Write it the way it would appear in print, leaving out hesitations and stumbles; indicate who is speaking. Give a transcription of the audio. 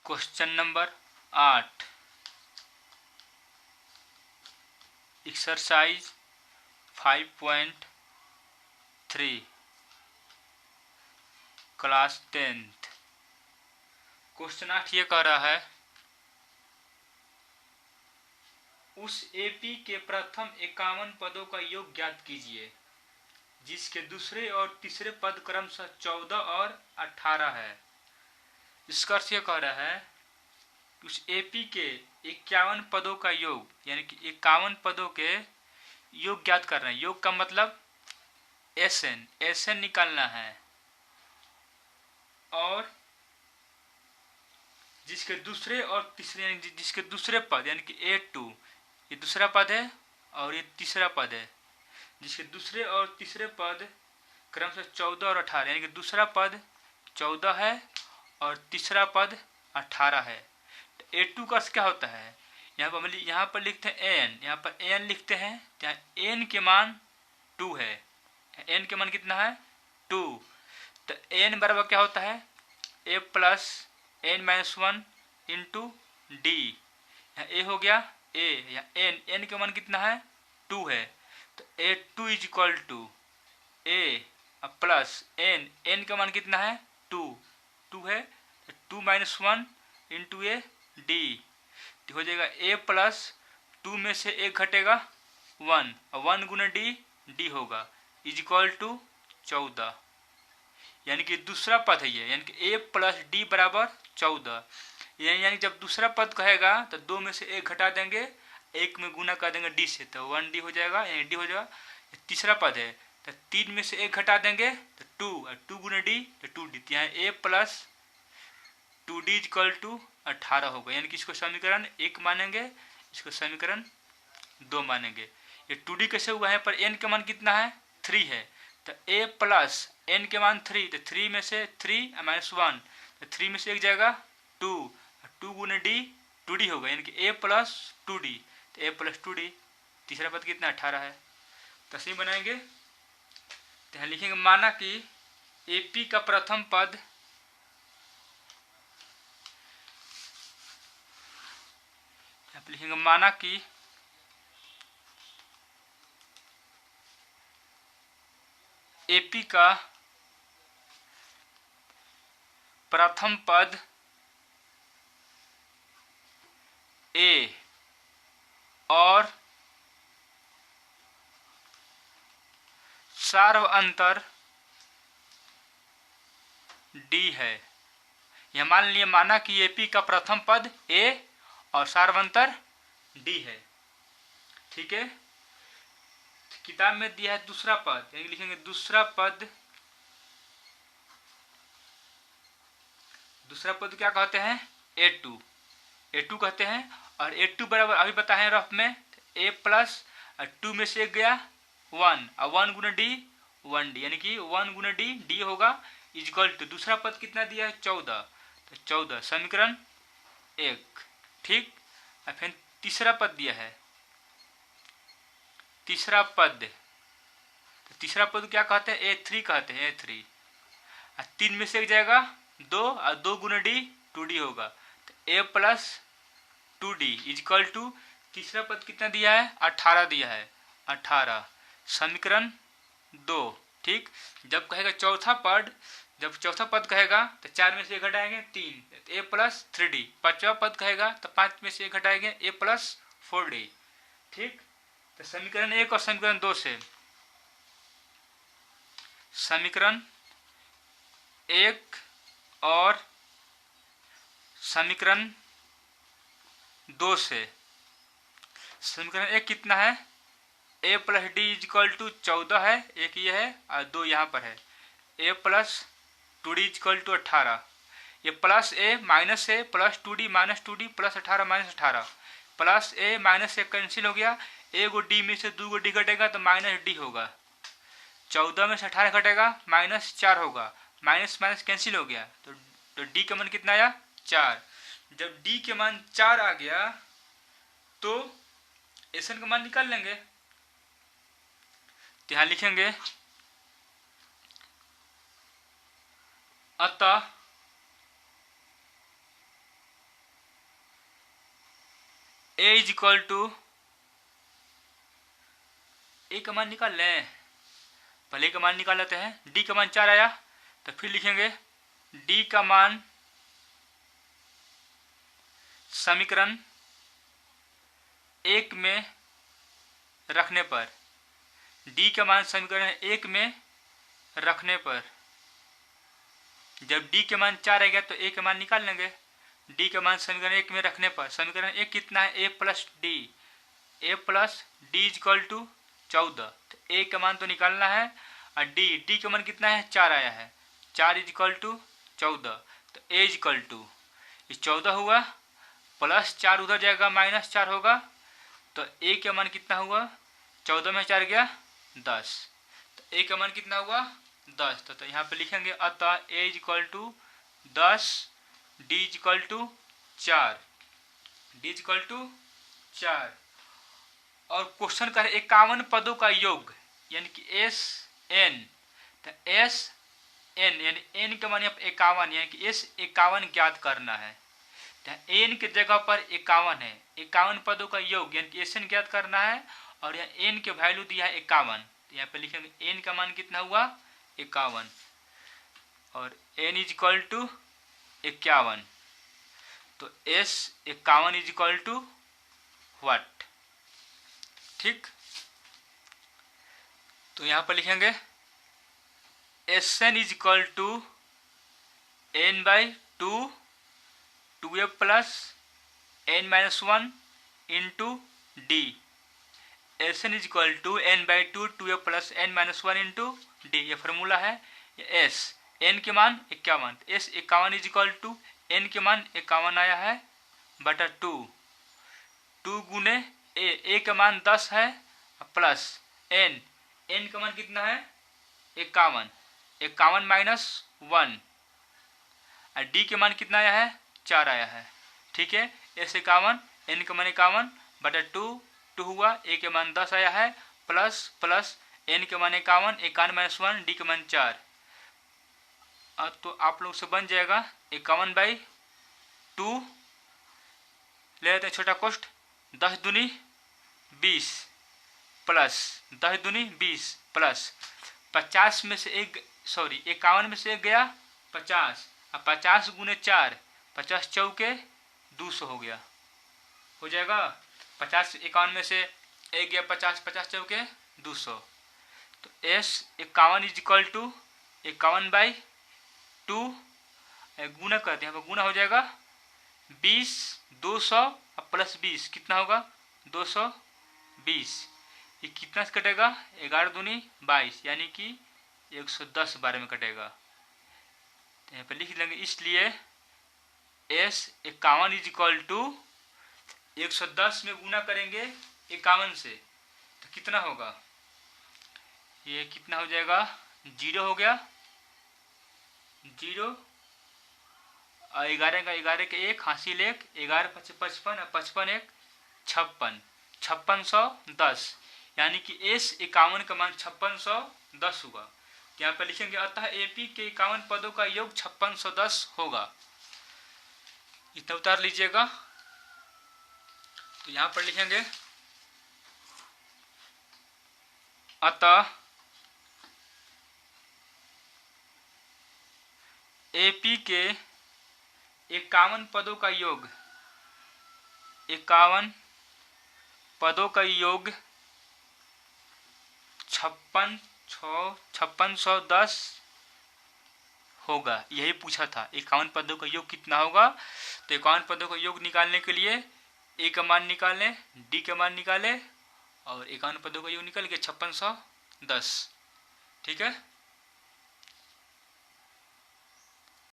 Speaker 1: Question number 8 exercise 5.3 class 10th। Question 8 ये कह रहा है उस एपी के प्रथम 51 पदों का योग ज्ञात कीजिए जिसके दूसरे और तीसरे पद क्रमशः 14 और 18 है। इसका अर्थ ये कह रहा है उस एपी के 51 पदों का योग यानी कि 51 पदों के योग ज्ञात कर रहे हैं। योग का मतलब एसएन निकालना है और जिसके दूसरे और तीसरे यानी जिसके दूसरे पद यानी कि A2 ये दूसरा पद है और ये तीसरा पद है। जिसके दूसरे और तीसरे पद क्रमशः 14 और 18 यानी कि दूसरा पद 14 है और तीसरा पद 18 है। तो A2 का क्या होता है, यहाँ पर लिखते हैं एन, यहाँ पर एन लिखते हैं, यहाँ एन के मान 2 है। एन के मान कितना है 2। तो एन बराबर क्या होता है a plus N minus 1 into d. यहाँ ए हो गया ए, या एन के मान कितना है 2 है। तो A2 is equal to a plus n का मान कितना है 2 है। तो 2 माइनस 1 इंटू ए डी हो जाएगा ए प्लस 2 में से एक घटेगा 1 और 1 गुना डी होगा इज इक्वल टू 14। यानी कि दूसरा पद है ये, यानी कि ए प्लस डी बराबर 14। यानी जब दूसरा पद कहेगा तो 2 में से एक घटा देंगे, एक में गुना कर देंगे डी से तो 1D हो जाएगा, यानी डी हो जाएगा। तीसरा पद है तो 3 में से एक घटा देंगे तो 2 और 2 गुना डी तो 2D। यहाँ ए प्लस 2D इक्वल टू 18 होगा। यानी कि इसको समीकरण 1 मानेंगे, इसको समीकरण 2 मानेंगे। ये 2D कैसे हुआ है पर एन का मान कितना है 3 है। तो ए प्लस एन के मान 3 तो 3 में से 3 माइनस 1 तो 3 में से एक जाएगा 2 गुना डी 2D होगा। यानी कि ए प्लस 2D तो ए प्लस 2D तीसरा पद कितना 18 है। तस्वीर बनाएंगे तो यहाँ लिखेंगे माना कि एपी का प्रथम पद लिखेंगे माना कि एपी का प्रथम पद ए और सार्व अंतर डी है। यह मान लिया माना कि एपी का प्रथम पद ए और सार्वंतर डी है। ठीक है, किताब में दिया है दूसरा पद, यानी लिखेंगे दूसरा पद क्या कहते हैं A2 कहते हैं। और A2 बराबर अभी बताए रफ में ए प्लस 2 में से एक गया 1 और 1 गुना डी 1D यानी कि 1 गुना डी होगा इक्वल टू दूसरा पद कितना दिया है 14 तो 14 समीकरण 1। ठीक, और फिर तीसरा पद दिया है तीसरा पद, तो तीसरा पद क्या कहते हैं A3 कहते हैं A3। 3 में से एक जाएगा 2 और 2 गुना डी 2D होगा तो ए प्लस 2D इक्वल टू तीसरा पद कितना दिया है 18 दिया है 18 समीकरण 2। ठीक, जब कहेगा जब चौथा पद कहेगा तो 4 में से एक घटाएंगे 3 ए प्लस 3D। पांचवा पद कहेगा तो 5 में से एक घटाएंगे ए प्लस 4D। ठीक, तो समीकरण 1 और समीकरण 2 से समीकरण 1 और समीकरण 2 से समीकरण 1 कितना है a plus D equal to 14 है, एक ये है और 2 यहाँ पर है। A plus 2D equal to 18, ये plus a plus 2D minus 2D plus 18 minus 18 plus a minus a cancel हो गया। ए गो डी में से 2 गो डी घटेगा तो माइनस डी होगा। 14 में से 18 घटेगा माइनस 4 होगा, माइनस माइनस कैंसिल हो गया तो डी का मान कितना आया 4। जब डी के मान 4 आ गया तो एसन का मान निकाल लेंगे। तो यहाँ लिखेंगे अतः ए इज इक्वल टू, ए का मान निकाल लें, पहले ए का मान निकाल लेते हैं। डी का मान 4 आया तो फिर लिखेंगे डी का मान समीकरण 1 में रखने पर, डी का मान समीकरण 1 में रखने पर, जब डी के मान 4 आएगा तो ए के मान निकाल लेंगे। डी का मान समीकरण 1 में रखने पर, समीकरण 1 कितना है, a plus d, a plus d is equal to 14। तो ए का मान तो निकालना है और डी का मान कितना है, 4 आया है, 4 इज इक्वल टू 14। तो ए इज इक्वल टू 14 हुआ, प्लस 4 उधर जाएगा माइनस 4 होगा, तो ए का मान कितना हुआ, 14 में 4 गया 10। तो ए का मान कितना हुआ 10। तो यहाँ पे लिखेंगे अतः a is equal to 10, d is equal to 4, d is equal to 4। और क्वेश्चन का 51 पदों का योग यानी कि एस एन, तो एस एन यानी एन का मान 51 यानी कि एस 51 ज्ञात करना है। तो एन के जगह पर 51 है, 51 पदों का योग यानी कि एस एन ज्ञात करना है और यहाँ एन के वैल्यू दिया है 51। तो यहाँ पे लिखेंगे एन का मान कितना हुआ 51 और एन इज इक्वल टू 51। तो S 51 is equal to what, ठीक। तो यहाँ पर लिखेंगे S N is equal to N by 2f plus N minus 1 into D, S N is equal to N by 2f plus N minus 1 into D, ये formula है। S N के मान 51, S 51 is equal to N के मान 51 आया है बटा 2 गुने ए का मान 10 है प्लस एन का मान कितना है 51 माइनस 1 और डी के मान कितना आया है 4 आया है, ठीक है। एस 51 एन का मान 51 बटा 2 हुआ, ए के मान 10 आया है प्लस एन के मान 51 माइनस 1 डी के मान 4। तो आप लोग से बन जाएगा 51 बाई 2, ले लेते हैं छोटा कोष्ठ, 10 दूनी 20 प्लस 10 दूनी 20 प्लस 50 में से 51 में से 1 गया 50, अब 50 गुने 4, 50 चौके 200 हो गया, हो जाएगा। 50 51 में से 1 गया 50, 50 चौके 200। तो S 51 is equal to 51 by 2 गुना करते हैं, गुना हो जाएगा 20 200 प्लस 20 कितना होगा 220, ये कितना से कटेगा 11 दूनी 22 यानी कि 110 बारे में कटेगा। तो यहाँ पर लिख लेंगे, इसलिए एस 51 इज इक्वल टू 110 में गुना करेंगे 51 से तो कितना होगा, ये कितना हो जाएगा 0 हो गया, 0 और 11 के 1 हासिल 1, 11 × 55 और 55 1 56, 5610 यानी कि एस 51 का मान 5610 होगा। यहाँ पर लिखेंगे अतः एपी के 51 पदों का योग 5610 होगा, इतना उतार लीजिएगा। तो यहाँ पर लिखेंगे अतः एपी के 51 पदों का योग 51 पदों का योग 5610 होगा, यही पूछा था 51 पदों का योग कितना होगा। तो 51 पदों का योग निकालने के लिए ए का मान निकालें, डी का मान निकालें और 51 पदों का योग निकल गया 5610, ठीक है।